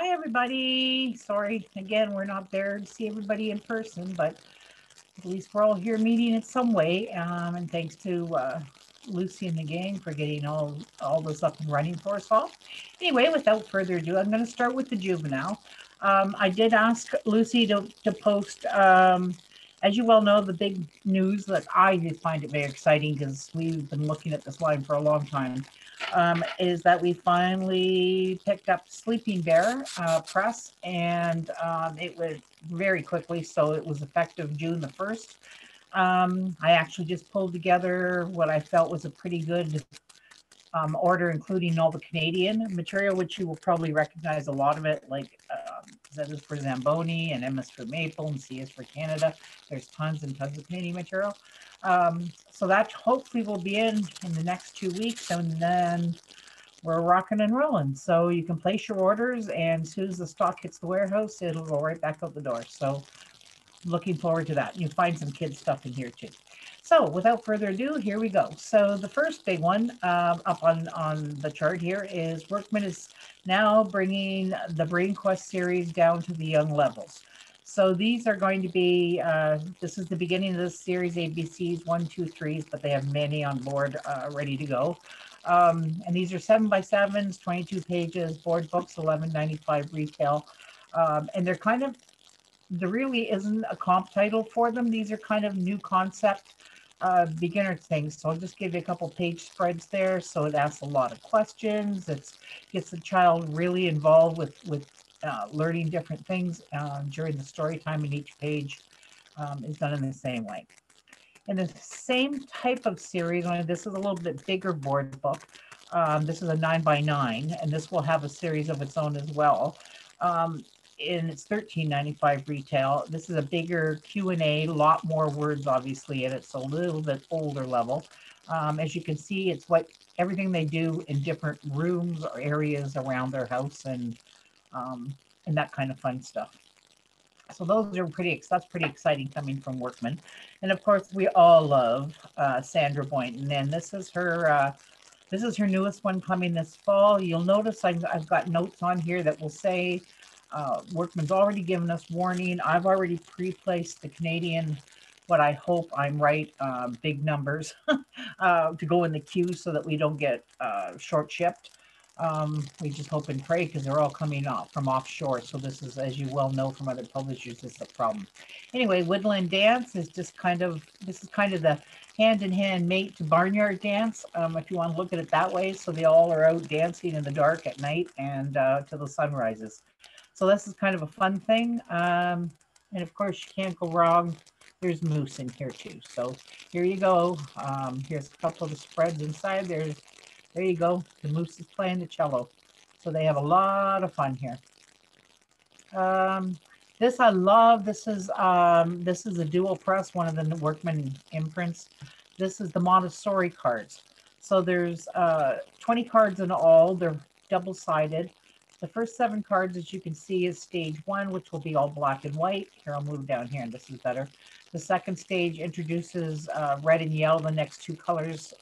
Hi, everybody. Sorry, again, we're not there to see everybody in person, but at least we're all here meeting in some way. And thanks to Lucy and the gang for getting all this up and running for us all. Anyway, without further ado, I'm going to start with the juvenile. I did ask Lucy to post, as you well know, the big news that I did find it very exciting because we've been looking at this line for a long time. Is that we finally picked up Sleeping Bear press, and it was very quickly, so it was effective June the 1st. I actually just pulled together what I felt was a pretty good order, including all the Canadian material, which you will probably recognize a lot of it, like Z is for Zamboni and M is for Maple and C is for Canada. There's tons and tons of Canadian material. So that hopefully will be in the next 2 weeks, and then we're rocking and rolling. So you can place your orders, and as soon as the stock hits the warehouse, it'll go right back out the door. So looking forward to that. You'll find some kids stuff in here too. So without further ado, here we go. So the first big one up on the chart here is Workman is now bringing the Brain Quest series down to the young levels. So these are going to be, this is the beginning of this series, ABCs, 1, 2, 3s, but they have many on board ready to go. And these are 7x7s, 22 pages, board books, $11.95 retail. And they're kind of, there really isn't a comp title for them. These are kind of new concept beginner things. So I'll just give you a couple page spreads there. So it asks a lot of questions. It gets the child really involved with learning different things during the story time, and each page is done in the same way. In the same type of series, only this is a little bit bigger board book. This is a 9x9, and this will have a series of its own as well. And it's $13.95 retail. This is a bigger Q&A, a lot more words obviously in it, so a little bit older level. As you can see, it's what everything they do in different rooms or areas around their house, and that kind of fun stuff. So those are that's pretty exciting coming from Workman. And of course, we all love Sandra Boynton, and this is her newest one coming this fall. You'll notice I've got notes on here that will say Workman's already given us warning. I've already pre-placed the Canadian, what I hope I'm right, big numbers to go in the queue so that we don't get short shipped. We just hope and pray because they're all coming off from offshore. So this is, as you well know from other publishers, this is a problem. Anyway, Woodland Dance is just this is kind of the hand-in-hand mate to Barnyard Dance, if you want to look at it that way. So they all are out dancing in the dark at night and till the sun rises. So this is kind of a fun thing. And of course, you can't go wrong. There's moose in here too. So here you go. Here's a couple of the spreads inside. There you go. The moose is playing the cello. So they have a lot of fun here. This I love. This is a dual press, one of the Workman imprints. This is the Montessori cards. So there's 20 cards in all. They're double-sided. The first 7 cards, as you can see, is stage 1, which will be all black and white. Here, I'll move down here, and this is better. The second stage introduces red and yellow, the next 2 colors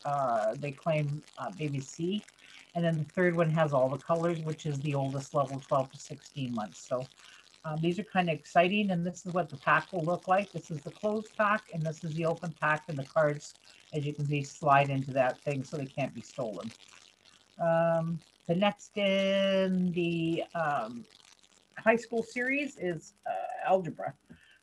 they claim baby C. And then the third one has all the colors, which is the oldest level, 12 to 16 months. So these are kind of exciting, and this is what the pack will look like. This is the closed pack, and this is the open pack, and the cards, as you can see, slide into that thing so they can't be stolen. The next in the high school series is algebra.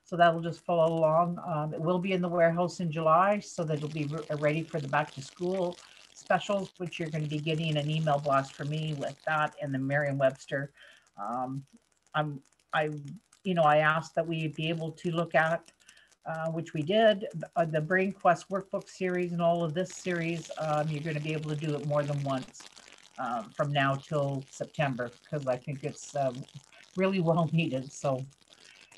So that'll just follow along. It will be in the warehouse in July, so that it'll be ready for the back to school specials, which you're going to be getting an email blast from me with that and the Merriam-Webster. I asked that we be able to look at, which we did, the Brain Quest workbook series and all of this series. You're going to be able to do it more than once from now till September, because I think it's really well needed. So,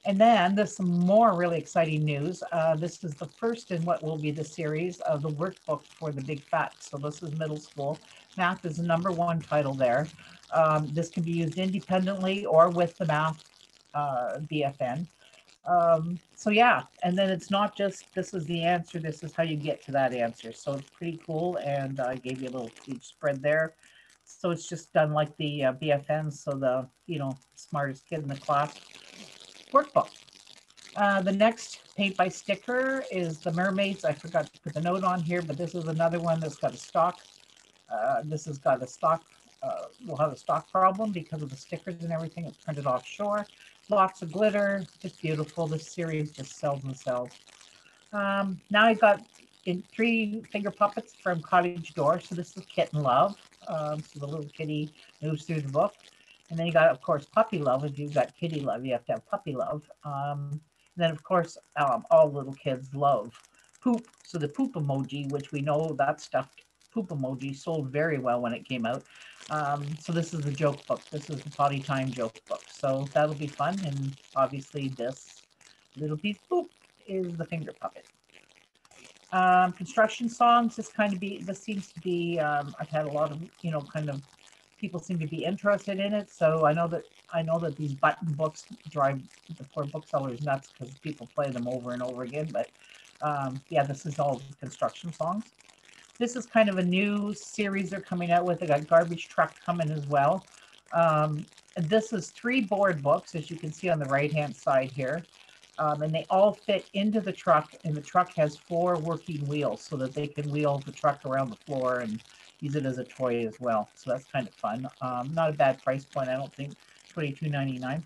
and then there's some more really exciting news. This is the first in what will be the series of the workbook for the Big Fat. So this is middle school. Math is the #1 title there. This can be used independently or with the math BFN. So yeah, and then it's not just this is the answer, this is how you get to that answer. So it's pretty cool, and I gave you a little page spread there So it's just done like the BFN, so the, smartest kid in the class workbook. The next paint by sticker is the mermaids. I forgot to put the note on here, but this is another one that's got a stock. This has got a stock, will have a stock problem because of the stickers and everything. It's printed offshore. Lots of glitter. It's beautiful. This series just sells and sells. Now I got in 3 finger puppets from Cottage Door. So this is Kitten Love. So the little kitty moves through the book. And then you got, of course, Puppy Love. If you've got Kitty Love, you have to have Puppy Love. And then, of course, all little kids love poop. So the poop emoji, which we know that stuffed poop emoji sold very well when it came out. So this is the joke book. This is the potty time joke book. So that'll be fun. And obviously this little piece of poop is the finger puppet. Construction songs. This seems to be, I've had a lot of, kind of people seem to be interested in it. So I know that these button books drive the poor booksellers nuts because people play them over and over again. But yeah, this is all construction songs. This is kind of a new series they're coming out with. They got Garbage Truck coming as well. This is 3 board books, as you can see on the right-hand side here. And they all fit into the truck, and the truck has 4 working wheels so that they can wheel the truck around the floor and use it as a toy as well. So that's kind of fun. Not a bad price point, I don't think, $22.99.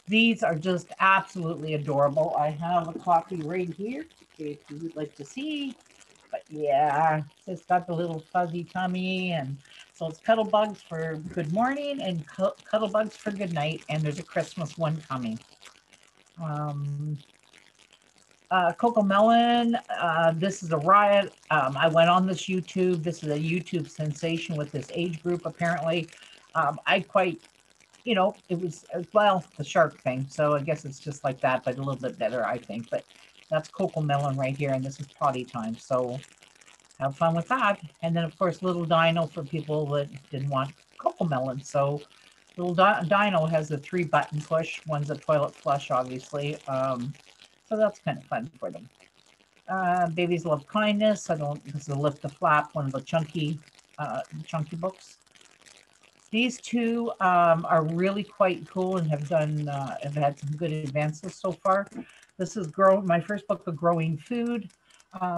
These are just absolutely adorable. I have a copy right here if you would like to see. But yeah, it's got the little fuzzy tummy, and so it's Cuddle Bugs for good morning and Cuddle Bugs for good night, and there's a Christmas one coming. Coco Melon, this is a riot. I went on this YouTube. This is a YouTube sensation with this age group, apparently. I quite, it was, well, the shark thing. So I guess it's just like that, but a little bit better, I think. But that's Coco Melon right here, and this is potty time. So have fun with that. And then, of course, Little Dino for people that didn't want Coco Melon. So Little Dino has a 3-button push. One's a toilet flush, obviously. So that's kind of fun for them. Babies Love Kindness. This is a Lift the Flap, one of the chunky books. These 2 are really quite cool and have had some good advances so far. This is my first book of Growing Food.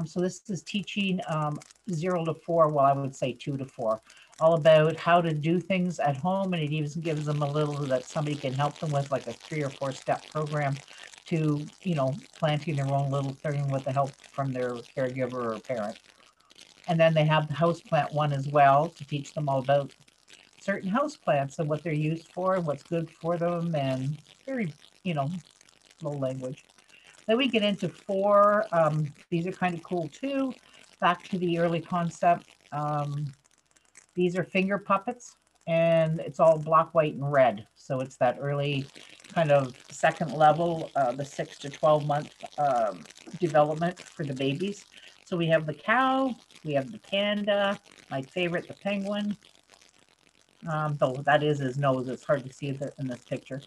So this is teaching 0 to 4, well, I would say 2 to 4, all about how to do things at home. And it even gives them a little that somebody can help them with, like a 3 or 4 step program to, planting their own little thing with the help from their caregiver or parent. And then they have the houseplant one as well to teach them all about certain houseplants and what they're used for and what's good for them, and very, low language. Then we get into 4. These are kind of cool too. Back to the early concept. These are finger puppets, and it's all black, white, and red. So it's that early kind of second level, the 6 to 12 month development for the babies. So we have the cow, we have the panda, my favorite, the penguin. Though that is his nose, it's hard to see in this picture,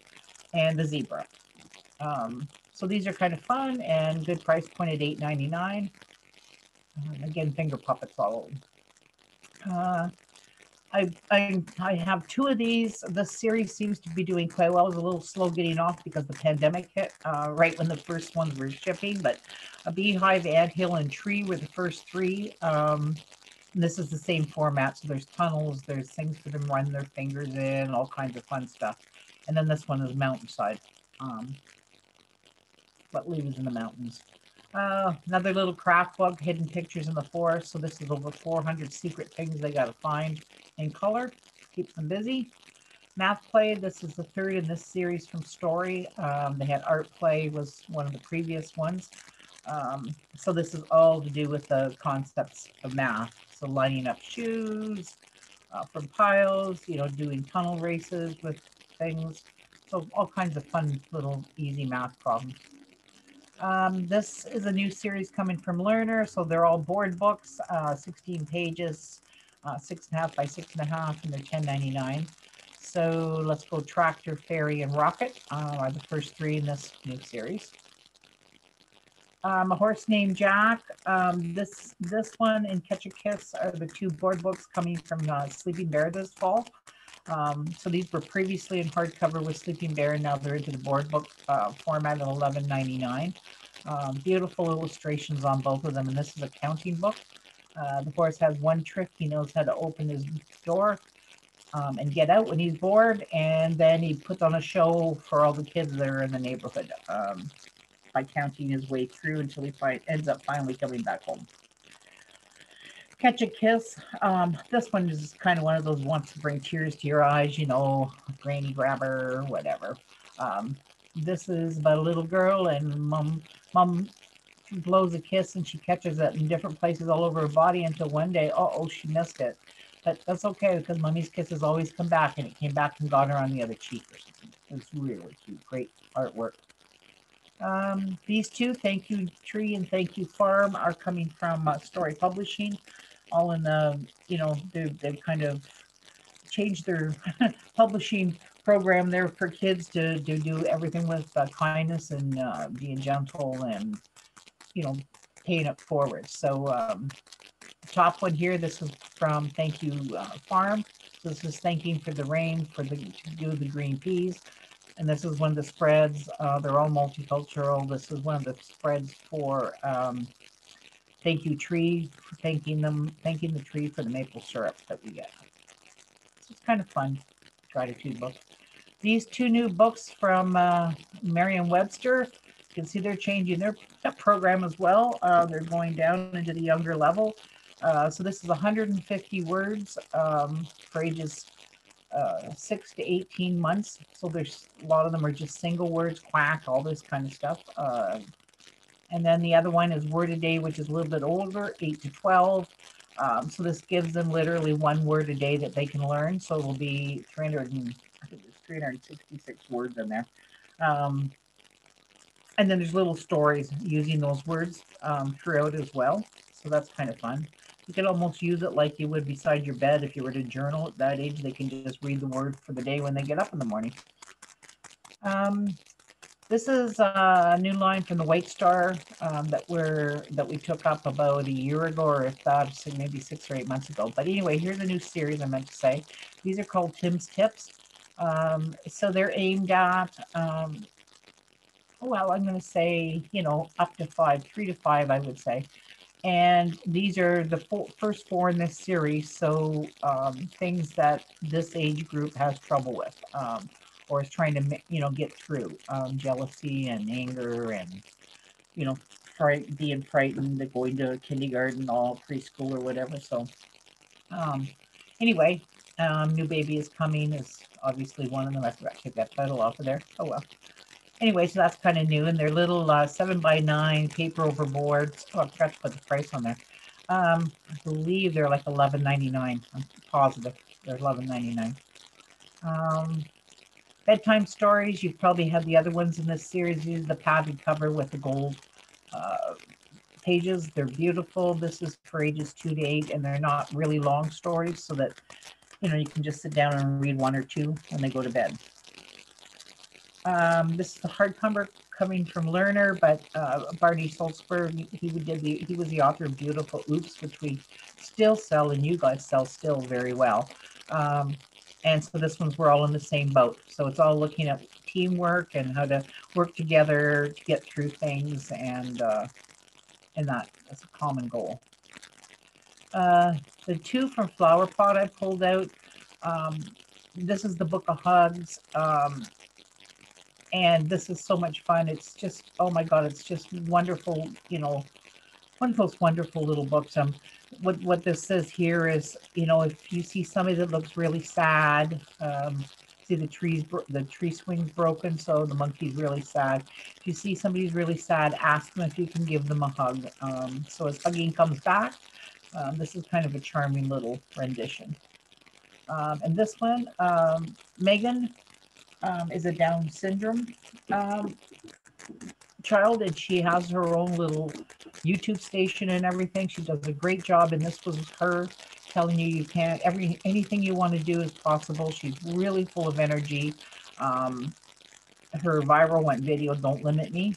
and the zebra. So these are kind of fun and good price point at $8.99. Again, finger puppets all over. I have 2 of these. This series seems to be doing quite well. It was a little slow getting off because the pandemic hit right when the first ones were shipping. But a Beehive, Anthill, and Tree were the first 3. And this is the same format. So there's tunnels, there's things for them to run their fingers in, all kinds of fun stuff. And then this one is Mountainside. What lives in the mountains. Another little craft book, Hidden Pictures in the Forest. So this is over 400 secret things they got to find in color. Keeps them busy. Math Play. This is the 3rd in this series from Story. They had Art Play, was one of the previous ones. So this is all to do with the concepts of math. So lining up shoes from piles, doing tunnel races with things. So all kinds of fun little easy math problems. This is a new series coming from Learner, so they're all board books, 16 pages, 6.5 by 6.5, and they're $10.99. So let's go Tractor, Fairy, and Rocket are the first 3 in this new series. A Horse Named Jack. This one and Catch a Kiss are the two board books coming from Sleeping Bear this fall. So these were previously in hardcover with Sleeping Bear, and now they're into the board book format at $11.99. Beautiful illustrations on both of them, and this is a counting book. The horse has one trick. He knows how to open his door and get out when he's bored, and then he puts on a show for all the kids that are in the neighborhood by counting his way through until he ends up finally coming back home. Catch a Kiss. This one is kind of one of those wants to bring tears to your eyes, you know, granny grabber, whatever. This is about a little girl, and mom blows a kiss, and she catches it in different places all over her body until one day, oh, she missed it. But that's okay, because mommy's kisses always come back, and it came back and got her on the other cheek or something. It's really cute. Great artwork. These two, Thank You Tree and Thank You Farm, are coming from Story Publishing. All in the, you know, they've kind of changed their publishing program there for kids to do everything with kindness and being gentle and, you know, paying it forward. So top one here, this is from Thank You Farm. This is thanking for the rain, to do the green peas. And this is one of the spreads. They're all multicultural. This is one of the spreads for Thank You Tree, for thanking the tree for the maple syrup that we get. So it's kind of fun, gratitude book. These two new books from Merriam-Webster, you can see they're changing their program as well. They're going down into the younger level. So this is 150 words for ages 6 to 18 months. So there's a lot of them are just single words, quack, all this kind of stuff. And then the other one is Word a Day, which is a little bit older, 8 to 12. So this gives them literally one word a day that they can learn. So it'll be 366 words in there. And then there's little stories using those words throughout as well. So that's kind of fun. You can almost use it like you would beside your bed if you were to journal at that age. They can just read the word for the day when they get up in the morning. This is a new line from the White Star that we took up about a year ago, or if that, maybe 6 or 8 months ago. But anyway, here's a new series I meant to say. These are called Tim's Tips. So they're aimed at, well, I'm going to say, you know, up to 5, 3 to 5, I would say. And these are the first 4 in this series. So things that this age group has trouble with. Or is trying to, you know, get through jealousy and anger and, you know, being frightened, going to kindergarten, all preschool or whatever. So anyway, New Baby is Coming is obviously one of them. I forgot to take that title off of there. Oh well. Anyway, so that's kind of new, and they're little 7x9 paper over boards. Oh, I forgot to put the price on there. I believe they're like $11.99. I'm positive they're $11.99. Bedtime stories, you've probably had the other ones in this series. Use the padded cover with the gold pages. They're beautiful. This is for ages 2 to 8, and they're not really long stories, so that, you know, you can just sit down and read 1 or 2 when they go to bed. This is the hardcover coming from Lerner, but Barney Sulzberg, he was the author of Beautiful Oops, which we still sell, and you guys sell still very well. And so this one's, we're all in the same boat. So it's all looking at teamwork and how to work together to get through things, and that's a common goal. The 2 from Flower Pot I pulled out. This is the Book of Hugs. And this is so much fun. It's just, oh my God, it's just wonderful, you know, one of those wonderful little books. What this says here is, you know, if you see somebody that looks really sad, see the tree swing's broken, so the monkey's really sad. If you see somebody's really sad, ask them if you can give them a hug. So as hugging comes back, this is kind of a charming little rendition. And this one, Megan, is a Down syndrome child, and she has her own little YouTube station and everything. She does a great job, and this was her telling you you can't, anything you want to do is possible. She's really full of energy. Her viral went video, Don't Limit Me,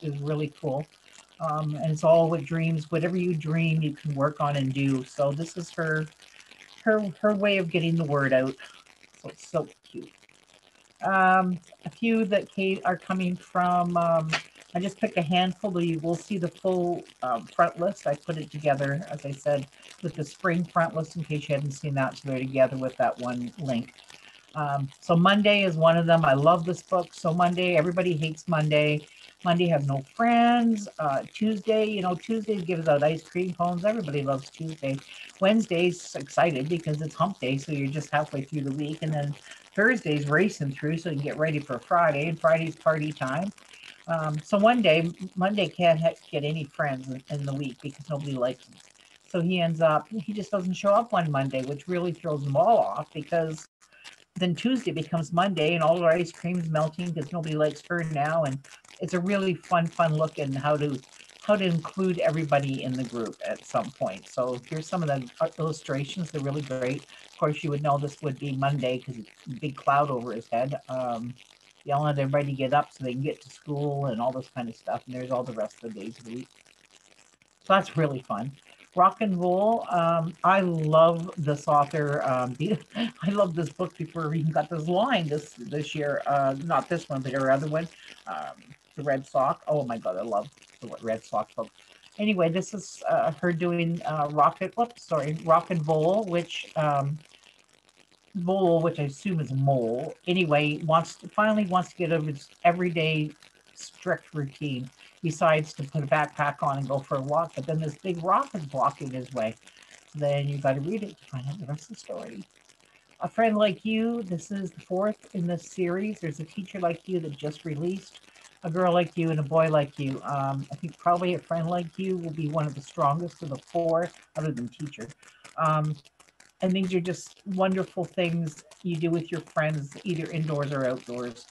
is really cool. And it's all with dreams. Whatever you dream, you can work on and do. So this is her way of getting the word out. So it's so cute. A few that are coming from. I just picked a handful, but you will see the full front list. I put it together, as I said, with the spring front list in case you hadn't seen that. So they're together with that one link. So Monday is one of them. I love this book. So Monday, everybody hates Monday. Monday have no friends. Tuesday, Tuesday gives out ice cream cones. Everybody loves Tuesday. Wednesday's excited because it's hump day, so you're just halfway through the week. And then Thursday's racing through, so you can get ready for Friday. And Friday's party time. So one day, Monday can't get any friends in the week because nobody likes him. So he just doesn't show up on Monday, which really throws them all off because then Tuesday becomes Monday and all our ice cream's melting because nobody likes her now. And it's a really fun look in how to include everybody in the group at some point. So here's some of the illustrations. They're really great. Of course, you would know this would be Monday because it's a big cloud over his head. Yelling at everybody to get up so they can get to school and all this kind of stuff. And there's all the rest of the days of the week. So that's really fun. Rock and Roll. I love this author. I love this book before we even got this line this year. Not this one, but her other one, the Red Sox. Oh my God, I love the Red Sox book. Anyway, this is her doing Rock and Roll, which which I assume is a mole. Anyway, finally wants to get over his everyday strict routine. Decides to put a backpack on and go for a walk, but then this big rock is blocking his way. Then you got to read it to find out the rest of the story. A Friend Like You. This is the fourth in this series. There's a Teacher Like You that just released. A Girl Like You and a Boy Like You. I think probably A Friend Like You will be one of the strongest of the four, other than Teacher. Um, and these are just wonderful things you do with your friends, either indoors or outdoors.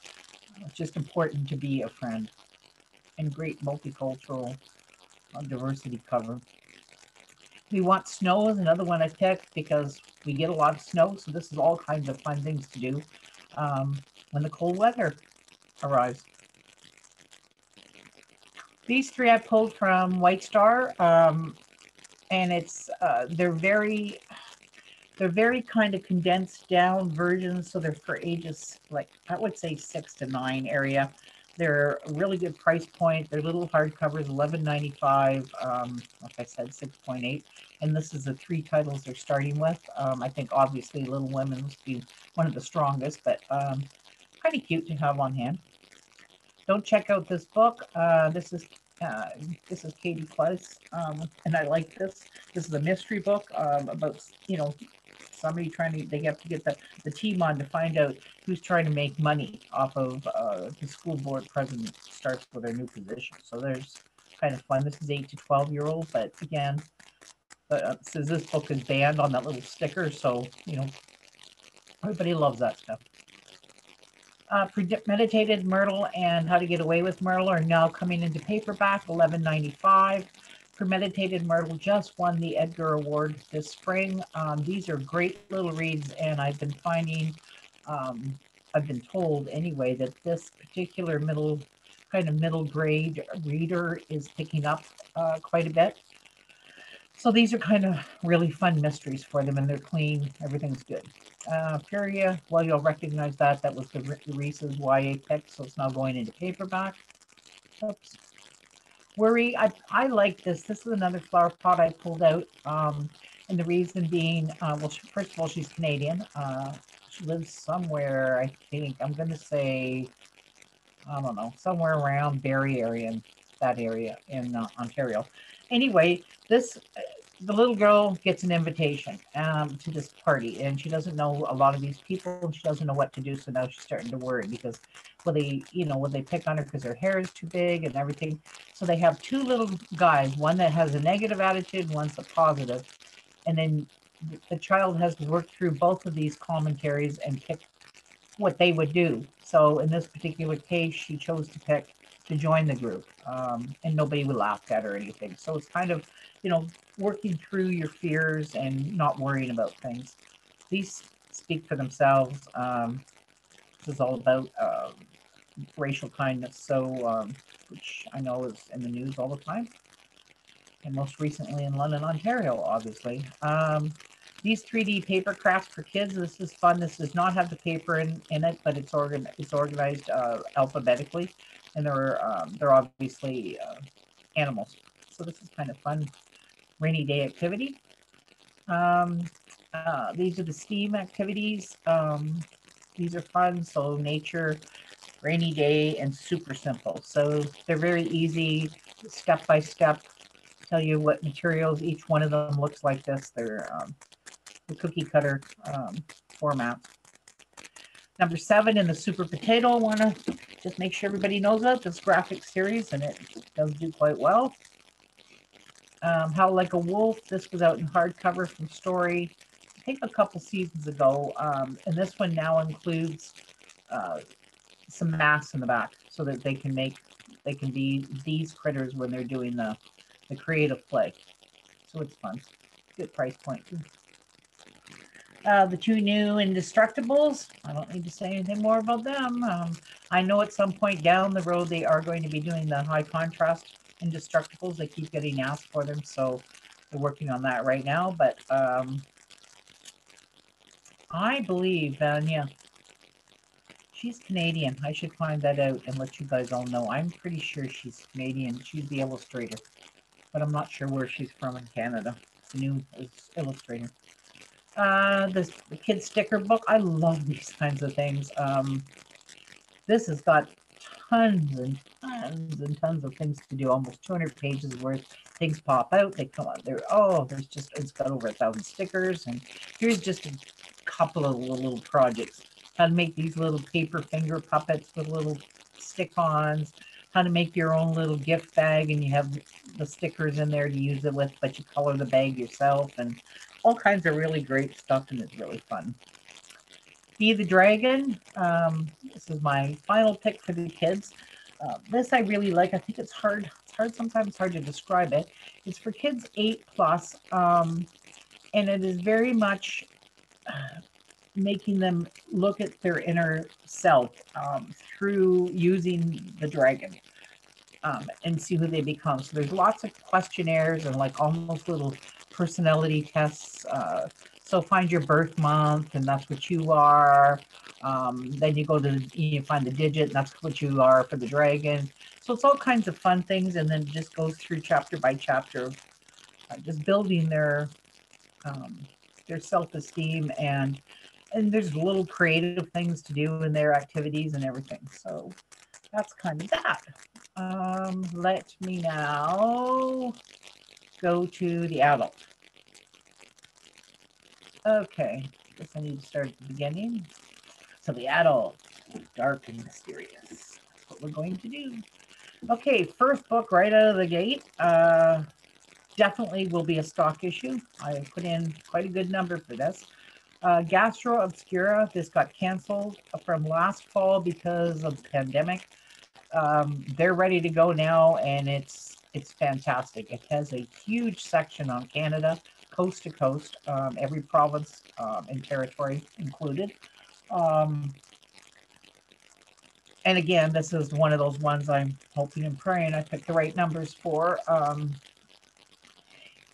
It's just important to be a friend. And great multicultural diversity cover. We Want Snow is another one I picked because we get a lot of snow, so this is all kinds of fun things to do when the cold weather arrives. These three I pulled from White Star, and they're very kind of condensed down versions, so they're for ages like I would say 6 to 9 area. They're a really good price point. They're little hardcovers, $11.95. Like I said, 6.8. And this is the three titles they're starting with. I think obviously Little Women must be one of the strongest, but kind of cute to have on hand. Don't check out this book. Uh, this is Katie Klutz, and I like this. This is a mystery book about somebody they have to get the team on to find out who's trying to make money off of the school board president starts with their new position. So there's kind of fun. This is 8 to 12-year-old, but again, says this book is banned on that little sticker. So everybody loves that stuff. Premeditated Myrtle and How to Get Away with Myrtle are now coming into paperback, $11.95. Premeditated Myrtle just won the Edgar Award this spring. These are great little reads, and I've been told anyway, that this particular middle grade reader is picking up quite a bit. So these are kind of really fun mysteries for them, and they're clean. Everything's good. Furia, well, you'll recognize that. That was the Reese's YA pick, so it's now going into paperback. Oops. Worry, I like this. This is another flower pot I pulled out. And the reason being, first of all, she's Canadian. She lives somewhere, I think, I'm going to say, I don't know, somewhere around Barrie area, that area in Ontario. Anyway, the little girl gets an invitation to this party, and she doesn't know a lot of these people, and she doesn't know what to do. So now she's starting to worry because will they pick on her because her hair is too big and everything. So they have two little guys, one that has a negative attitude, one's a positive, and then the child has to work through both of these commentaries and pick what they would do. So in this particular case, she chose to pick to join the group, and nobody would laugh at her or anything. So it's kind of, working through your fears and not worrying about things. These speak for themselves. This is all about racial kindness. So which I know is in the news all the time, and most recently in London, Ontario, obviously. These 3D paper crafts for kids, this is fun. This does not have the paper in it, but it's organized alphabetically, and they're obviously animals. So this is kind of fun rainy day activity. Um, these are the STEAM activities. These are fun. So nature, rainy day, and super simple. So they're very easy, step by step. Tell you what materials each one of them looks like this. They're the cookie cutter format. Number 7 in the Super Potato. I want to just make sure everybody knows about this graphic series, and it does do quite well. Howl Like a Wolf. This was out in hardcover from Story, I think a couple seasons ago. And this one now includes some masks in the back so that they can be these critters when they're doing the creative play. So it's fun. Good price point. The 2 new Indestructibles. I don't need to say anything more about them. I know at some point down the road they are going to be doing the high contrast Indestructibles. They keep getting asked for them, so they're working on that right now. But I believe Vanya, she's Canadian. I should find that out and let you guys all know. I'm pretty sure she's Canadian. She's the illustrator, but I'm not sure where she's from in Canada. The new illustrator. The kid sticker book. I love these kinds of things. This has got tons and tons and tons of things to do. Almost 200 pages worth. Things pop out. They come out there. Oh, it's got over 1,000 stickers. And here's just a couple of little projects. How to make these little paper finger puppets with little stick-ons. How to make your own little gift bag, and you have the stickers in there to use it with, but you color the bag yourself, and all kinds of really great stuff, and it's really fun. Be the Dragon. This is my final pick for the kids. This I really like. I think it's hard. Sometimes hard to describe it. It's for kids 8+, and it is very much making them look at their inner self through using the dragon. And see who they become. So there's lots of questionnaires and like almost little personality tests. So find your birth month, and that's what you are. Then you find the digit, and that's what you are for the dragon. So it's all kinds of fun things, and then it just goes through chapter by chapter, just building their self-esteem, and there's little creative things to do in their activities and everything. So that's kind of that. Let me now go to the adult. Okay, guess I need to start at the beginning. So the adult, dark and mysterious. That's what we're going to do. Okay, first book right out of the gate. Definitely will be a stock issue. I put in quite a good number for this. Gastro Obscura. This got canceled from last fall because of the pandemic. They're ready to go now, and it's fantastic. It has a huge section on Canada, coast to coast, every province and territory included. And again, this is one of those ones I'm hoping and praying I picked the right numbers for.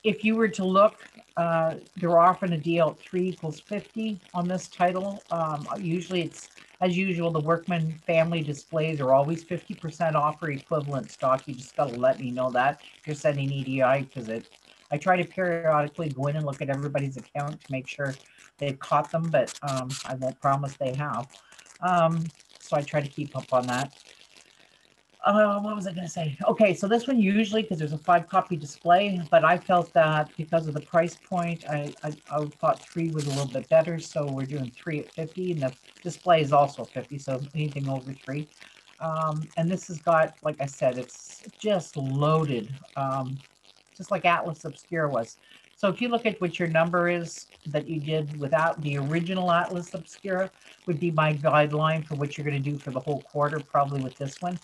If you were to look, they're offering a deal at 3 = 50 on this title. Usually it's, as usual, the Workman family displays are always 50% off or equivalent stock. You just got to let me know that if you're sending EDI, because I try to periodically go in and look at everybody's account to make sure they've caught them, but I won't promise they have. So I try to keep up on that. What was I going to say? Okay, so this one usually, because there's a 5-copy display, but I felt that because of the price point, I thought 3 was a little bit better, so we're doing 3 at 50, and the display is also 50, so anything over 3. And this has got, like I said, it's just loaded, just like Atlas Obscura was. So if you look at what your number is that you did without the original Atlas Obscura, would be my guideline for what you're going to do for the whole quarter, probably with this one.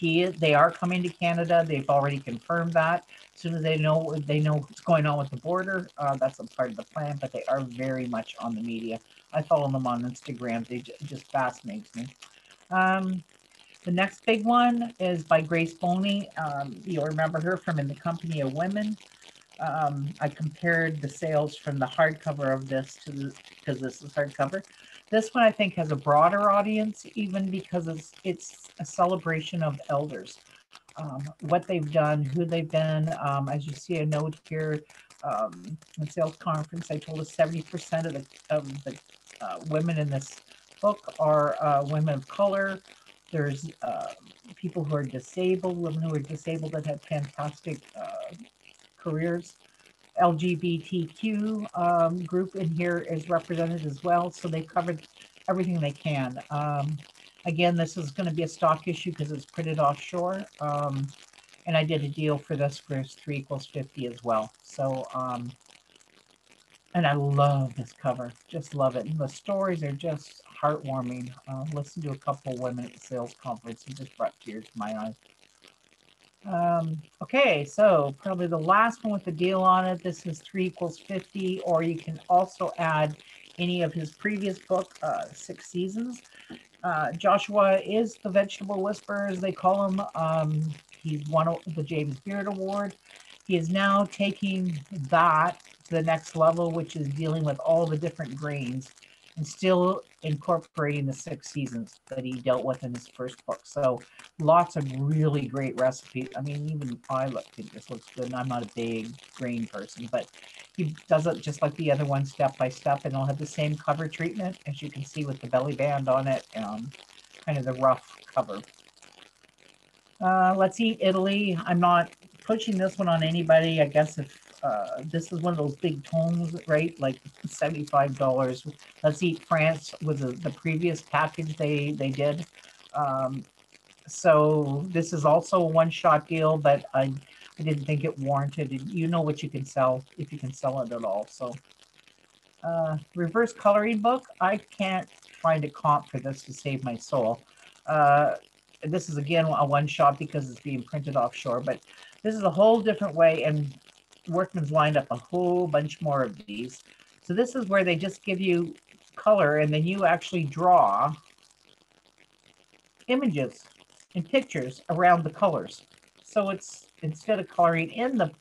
They are coming to Canada. They've already confirmed that. As soon as they know what's going on with the border, that's a part of the plan, but they are very much on the media. I follow them on Instagram. It just fascinates me. The next big one is by Grace Boney. You'll remember her from In the Company of Women. I compared the sales from the hardcover of this to the, because this is hardcover. This one I think has a broader audience, even because it's a celebration of elders, what they've done, who they've been. As you see a note here, in sales conference, I told us 70% of the women in this book are women of color. There's people who are disabled, women who are disabled that have fantastic careers. LGBTQ group in here is represented as well. So they've covered everything they can. Again, this is going to be a stock issue because it's printed offshore. And I did a deal for this for 3 equals 50 as well. So, and I love this cover. Just love it. And the stories are just heartwarming. Listen to a couple of women at the sales conference and just brought tears to my eyes. Okay, so probably the last one with the deal on it. This is 3 equals 50, or you can also add any of his previous book, 6 Seasons. Joshua is the vegetable whisperer, as they call him. He's won the James Beard Award. He is now taking that to the next level, which is dealing with all the different grains and still incorporating the 6 seasons that he dealt with in his first book. So lots of really great recipes. I mean, even I think this looks good, and I'm not a big grain person, but he does it just like the other one, step by step, and it'll have the same cover treatment, as you can see with the belly band on it, kind of the rough cover. Let's Eat Italy. I'm not pushing this one on anybody. I guess if this is one of those big tomes, right? Like $75. Let's Eat France was the previous package they did. So this is also a one-shot deal, but I didn't think it warranted. You know what you can sell, if you can sell it at all. So reverse coloring book. I can't find a comp for this to save my soul. This is again a one-shot because it's being printed offshore, but this is a whole different way, and Workman's lined up a whole bunch more of these. So this is where they just give you color, and then you actually draw images and pictures around the colors. So it's, instead of coloring in the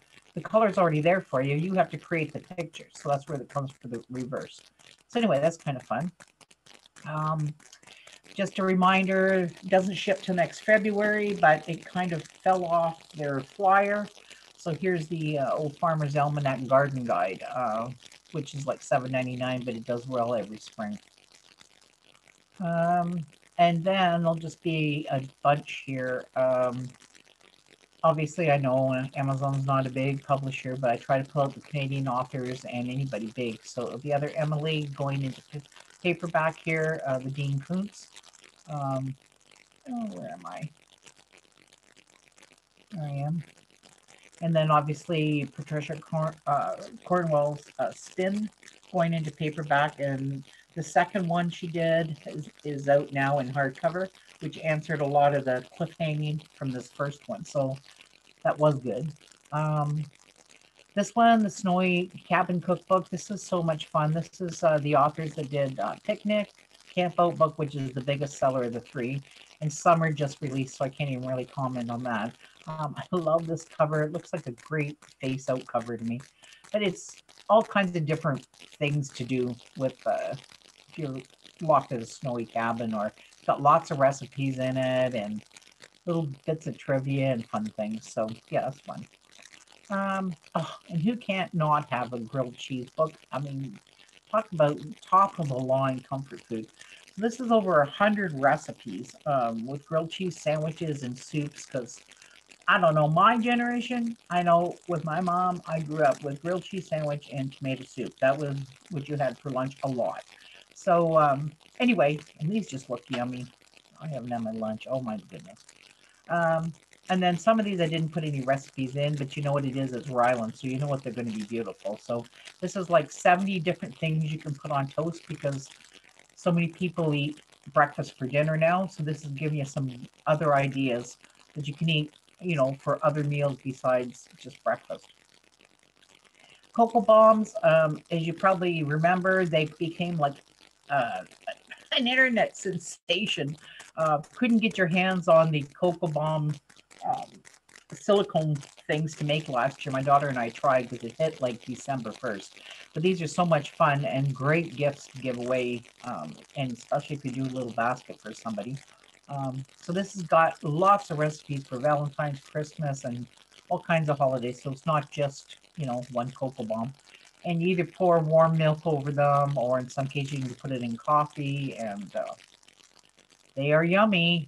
color's already there for you, you have to create the pictures. So that's where it comes for the reverse. So anyway, that's kind of fun. Just a reminder, doesn't ship till next February, but it kind of fell off their flyer. So here's the Old Farmer's Almanac Garden Guide, which is like $7.99, but it does well every spring. And then there'll just be a bunch here. Obviously, I know Amazon's not a big publisher, but I try to pull out the Canadian authors and anybody big. So the other Emily going into paperback here, the Dean Koontz. Oh, where am I? There I am. And then obviously Patricia Cornwell's Spin going into paperback, and the second one she did is out now in hardcover, which answered a lot of the cliffhanging from this first one. So that was good. This one, the Snowy Cabin Cookbook, this is so much fun. This is the authors that did Picnic, Camp Out Book, which is the biggest seller of the 3, and Summer just released, so I can't even really comment on that. I love this cover. It looks like a great face out cover to me, but it's all kinds of different things to do with if you're locked at a snowy cabin, or it's got lots of recipes in it and little bits of trivia and fun things. So yeah, that's fun. Oh, and who can't not have a grilled cheese book? I mean, talk about top of the line comfort food. This is over 100 recipes with grilled cheese sandwiches and soups, because I don't know, my generation, I know with my mom, I grew up with grilled cheese sandwich and tomato soup. That was what you had for lunch a lot. So anyway, and these just look yummy. I haven't had my lunch. Oh my goodness. And then some of these I didn't put any recipes in, but you know what it is, it's Ryland, so you know what they're going to be beautiful. So this is like 70 different things you can put on toast, because so many people eat breakfast for dinner now. So this is giving you some other ideas that you can eat, you know, for other meals besides just breakfast. Cocoa Bombs, as you probably remember, they became like an internet sensation. Couldn't get your hands on the Cocoa Bomb um, silicone things to make last year. My daughter and I tried because it hit like December 1st. But these are so much fun and great gifts to give away, and especially if you do a little basket for somebody. So this has got lots of recipes for Valentine's, Christmas, and all kinds of holidays. So it's not just, one Cocoa Bomb. And you either pour warm milk over them, or in some cases you can put it in coffee, and they are yummy.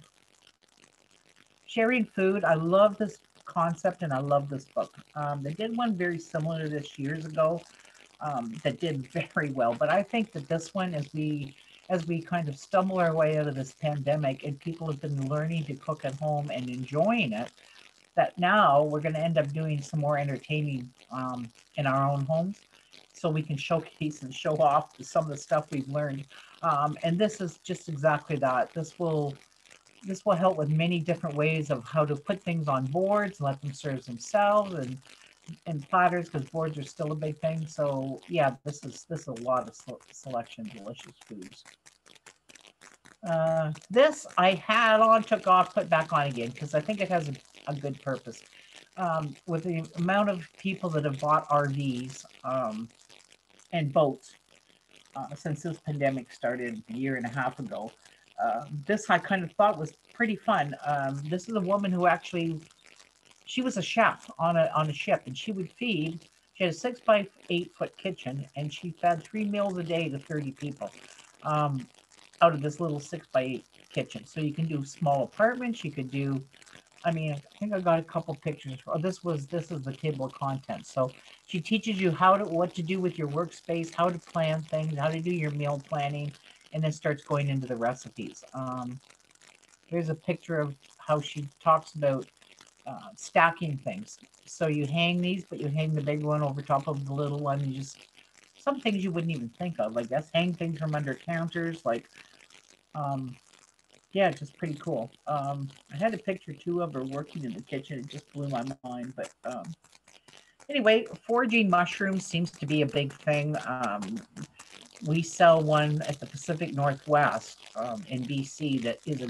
Sharing food. I love this concept and I love this book. They did one very similar to this years ago, that did very well. But I think that this one, as we kind of stumble our way out of this pandemic and people have been learning to cook at home and enjoying it, that now we're going to end up doing some more entertaining in our own homes, so we can showcase and show off some of the stuff we've learned. And this is just exactly that. This will help with many different ways of how to put things on boards and let them serve themselves, and platters, because boards are still a big thing. So yeah, this is a lot of selection, delicious foods. This I had on, took off, put back on again because I think it has a good purpose. With the amount of people that have bought RVs and boats since this pandemic started a year and a half ago, this I kind of thought was pretty fun. This is a woman who actually, she was a chef on a ship, and she would feed. She had a 6 by 8 foot kitchen, and she fed 3 meals a day to 30 people um, out of this little 6 by 8 kitchen. So you can do small apartments. You could do. I mean, I think I got a couple pictures. Oh, this is the table of contents. So she teaches you what to do with your workspace, how to plan things, how to do your meal planning, and then starts going into the recipes. Here's a picture of how she talks about stacking things. So you hang these, but you hang the big one over top of the little one. And just some things you wouldn't even think of, like that's hang things from under counters. Like, um, yeah, just pretty cool. I had a picture too of her working in the kitchen. It just blew my mind. But anyway, foraging mushrooms seems to be a big thing. We sell one at the Pacific Northwest in BC that is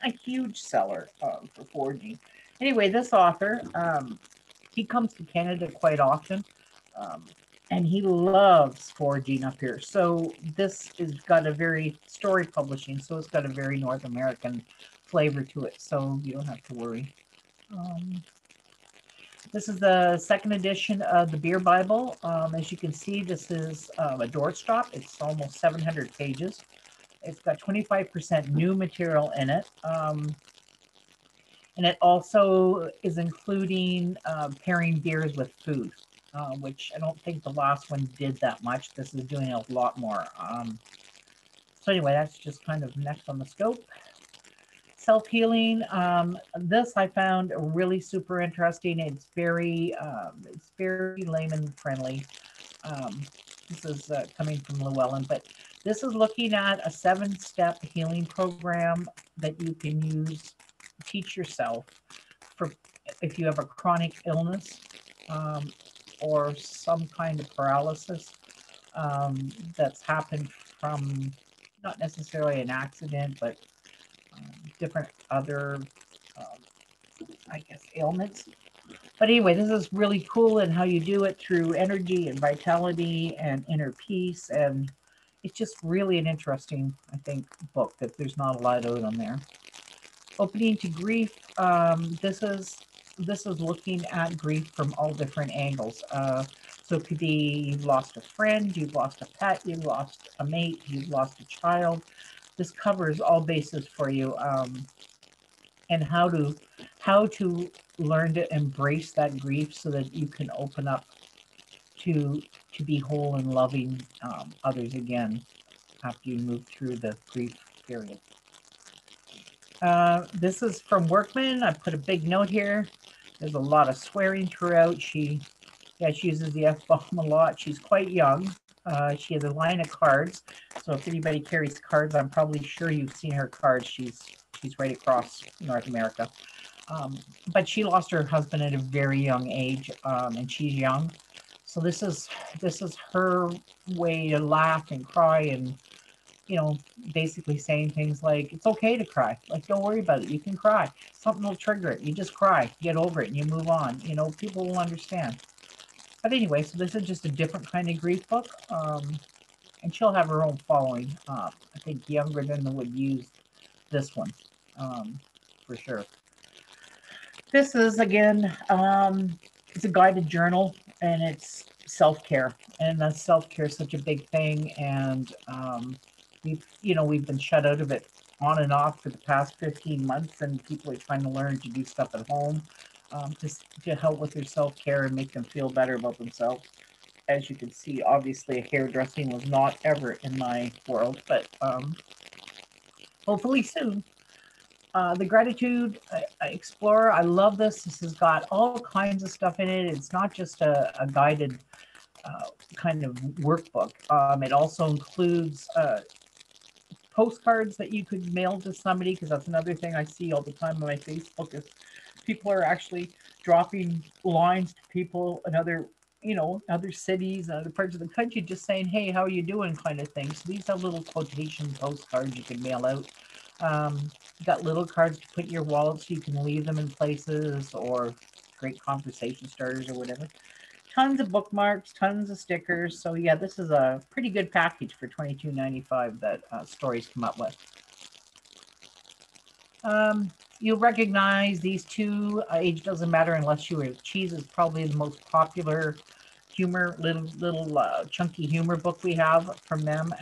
a huge seller for foraging. Anyway, this author, he comes to Canada quite often, um, and he loves foraging up here. So this has got a very story publishing, so it's got a very North American flavor to it. So you don't have to worry. Um, this is the second edition of the Beer Bible. As you can see, this is a doorstop. It's almost 700 pages. It's got 25% new material in it. And it also is including pairing beers with food, which I don't think the last one did that much. This is doing a lot more. So anyway, that's just kind of next on the scope. Self-healing. This I found really super interesting. It's very layman friendly. Um, this is coming from Llewellyn, but this is looking at a 7-step healing program that you can use, teach yourself for if you have a chronic illness, um, or some kind of paralysis that's happened from not necessarily an accident, but different other, I guess, ailments. But anyway, this is really cool in how you do it through energy and vitality and inner peace. And it's just really an interesting, I think, book that there's not a lot out on there. Opening to grief. This is looking at grief from all different angles. So it could be you've lost a friend, you've lost a pet, you've lost a mate, you've lost a child. This covers all bases for you, and how to learn to embrace that grief so that you can open up to to be whole and loving others again after you move through the grief period. This is from Workman. I put a big note here. There's a lot of swearing throughout. She uses the F bomb a lot. She's quite young. She has a line of cards. So if anybody carries cards, I'm probably sure you've seen her cards. She's right across North America. But she lost her husband at a very young age, and she's young. So this is her way to laugh and cry you know, basically saying things like, it's okay to cry. Like, don't worry about it. You can cry. Something will trigger it. You just cry, get over it, and you move on. You know, people will understand. But anyway, so this is just a different kind of grief book. And she'll have her own following. I think younger than would use this one, um, for sure. This is again, it's a guided journal, and it's self-care, and self-care is such a big thing, and we've been shut out of it on and off for the past 15 months, and people are trying to learn to do stuff at home, to help with their self-care and make them feel better about themselves. As you can see, obviously hairdressing was not ever in my world, but hopefully soon. The Gratitude Explorer, I love this. This has got all kinds of stuff in it. It's not just a guided kind of workbook. It also includes postcards that you could mail to somebody, because that's another thing I see all the time on my Facebook is people are actually dropping lines to people in other cities and other parts of the country, just saying, hey, how are you doing, kind of thing. So these are little quotation postcards you can mail out. You got little cards to put in your wallet so you can leave them in places, or great conversation starters or whatever. Tons of bookmarks, tons of stickers. So yeah, this is a pretty good package for $22.95 that Stories come up with. You'll recognize these two. Age doesn't matter unless you are. Cheese is probably the most popular humor, little chunky humor book we have from them.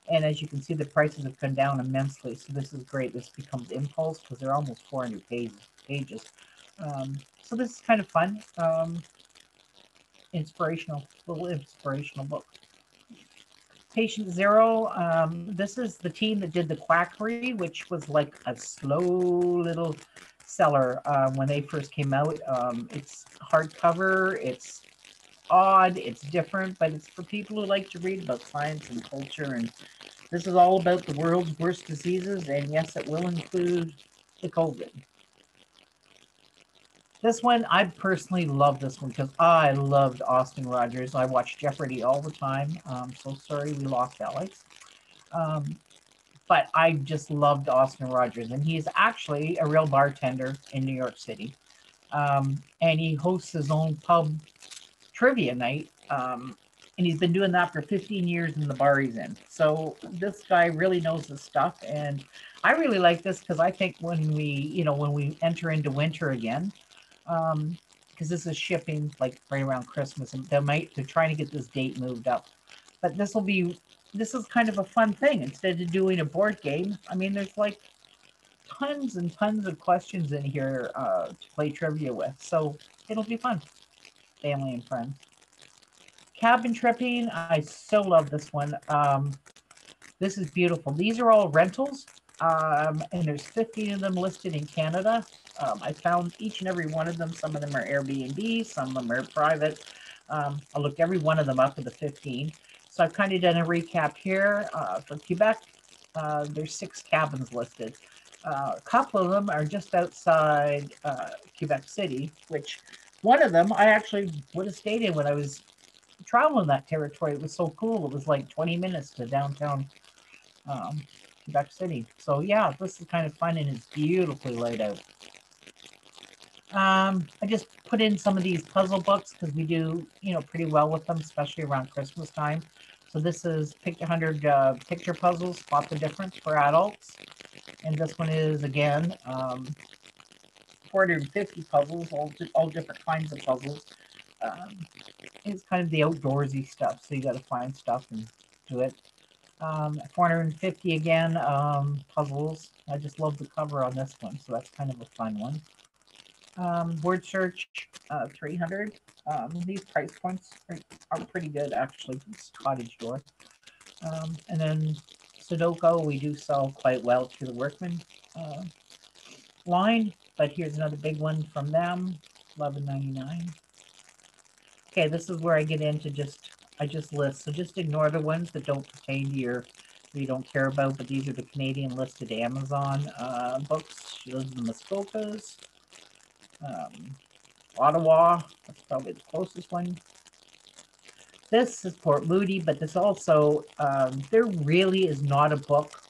And as you can see, the prices have come down immensely. So this is great. This becomes Impulse because they're almost 400 pages. So this is kind of fun. Little inspirational book. Patient Zero. This is the team that did The Quackery, which was like a slow little seller when they first came out. It's hardcover. It's odd. It's different, but it's for people who like to read about science and culture. And this is all about the world's worst diseases. And yes, it will include the COVID. This one, I personally love this one because I loved Austin Rogers. I watched Jeopardy all the time. So sorry we lost Alex. Um, but I just loved Austin Rogers, and he's actually a real bartender in New York City. And he hosts his own pub trivia night. And he's been doing that for 15 years in the bar he's in. So this guy really knows his stuff. And I really like this because I think when we enter into winter again, because this is shipping like right around Christmas, and they're trying to get this date moved up. But this is kind of a fun thing. Instead of doing a board game, I mean, there's like tons and tons of questions in here to play trivia with. So it'll be fun, family and friends. Cabin tripping, I so love this one. This is beautiful. These are all rentals, and there's 15 of them listed in Canada. I found each and every one of them. Some of them are Airbnb, some of them are private. I looked every one of them up to the 15. So I've kind of done a recap here for Quebec. There's 6 cabins listed. A couple of them are just outside Quebec City, which one of them I actually would have stayed in when I was traveling that territory. It was so cool. It was like 20 minutes to downtown um, Quebec City. So yeah, this is kind of fun, and it's beautifully laid out. I just put in some of these puzzle books because we do, pretty well with them, especially around Christmas time. So this is pick 100 picture puzzles, spot the difference for adults. And this one is, again, 450 puzzles, all different kinds of puzzles. Um, it's kind of the outdoorsy stuff, so you got to find stuff and do it. 450 again, puzzles. I just love the cover on this one, so that's kind of a fun one. Word search, 300. These price points are pretty good, actually. It's cottage door. And then Sudoku, we do sell quite well through the Workman uh, line, but here's another big one from them, $11.99. Okay, this is where I get into I just list. So just ignore the ones that don't pertain to you don't care about, but these are the Canadian listed Amazon books. She lives in Muskokas. Ottawa, that's probably the closest one. This is Port Moody, but this also, there really is not a book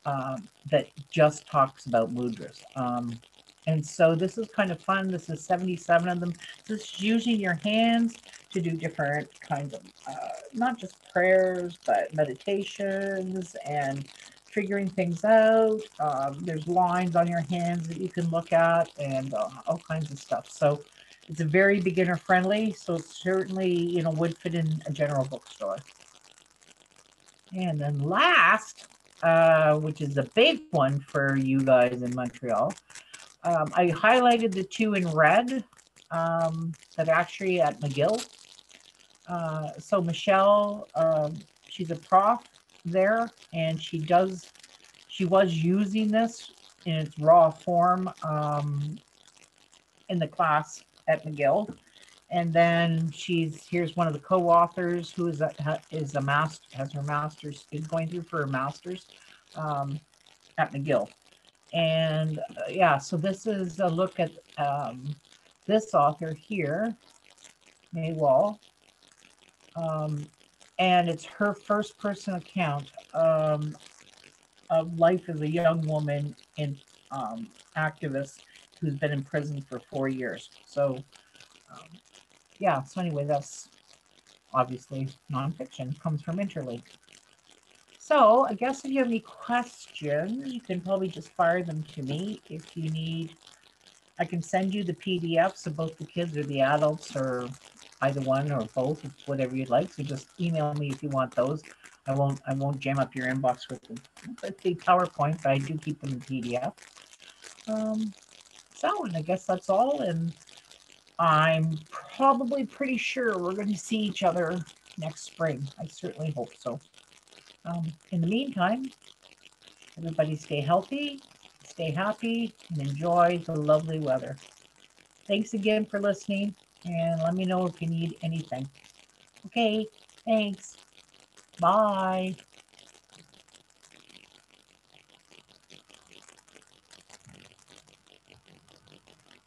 that just talks about mudras. And so this is kind of fun. This is 77 of them. This is using your hands to do different kinds of, not just prayers, but meditations and figuring things out. There's lines on your hands that you can look at and all kinds of stuff. So it's a very beginner friendly. So certainly, you know, would fit in a general bookstore. And then last, which is a big one for you guys in Montreal, I highlighted the two in red that actually at McGill. So Michelle, she's a prof there, and she was using this in its raw form in the class at McGill. And then here's one of the co-authors who is a master, has her master's, is going through for her master's at McGill. And yeah, so this is a look at this author here, May Wall. And it's her first person account of life as a young woman in activist who's been in prison for 4 years. So yeah, so anyway, that's obviously nonfiction, comes from Interlink. So I guess if you have any questions, you can probably just fire them to me. If you need, I can send you the PDFs of both the kids or the adults, or either one or both, whatever you'd like. So just email me if you want those. I won't jam up your inbox with them. Let's see, PowerPoint, but I do keep them in PDF. So, and I guess that's all. And I'm probably pretty sure we're going to see each other next spring. I certainly hope so. In the meantime, everybody stay healthy, stay happy, and enjoy the lovely weather. Thanks again for listening, and let me know if you need anything. Okay, thanks. Bye.